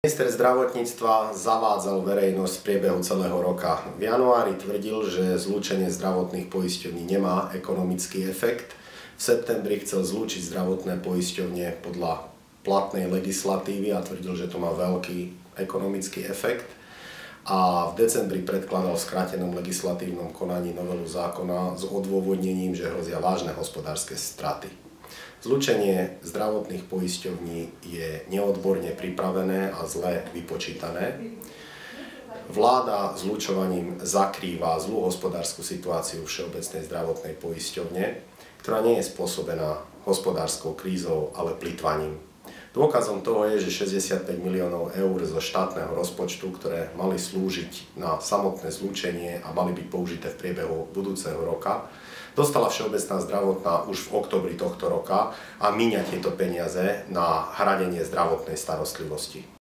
Minister zdravotníctva zavádzal verejnosť v priebehu celého roka. V januári tvrdil, že zlúčenie zdravotných poisťovní nemá ekonomický efekt. V septembri chcel zlúčiť zdravotné poisťovne podľa platnej legislatívy a tvrdil, že to má veľký ekonomický efekt. A v decembri predkladal v skrátenom legislatívnom konaní novelu zákona s odôvodnením, že hrozia vážne hospodárske straty. Zlúčenie zdravotných poisťovní je neodborne pripravené a zle vypočítané. Vláda zlučovaním zakrýva zlú hospodársku situáciu Všeobecnej zdravotnej poisťovne, ktorá nie je spôsobená hospodárskou krízou, ale plytvaním. Dôkazom toho je, že 65 miliónov eur zo štátneho rozpočtu, ktoré mali slúžiť na samotné zlúčenie a mali byť použité v priebehu budúceho roka, dostala Všeobecná zdravotná už v októbri tohto roka a míňa tieto peniaze na hradenie zdravotnej starostlivosti.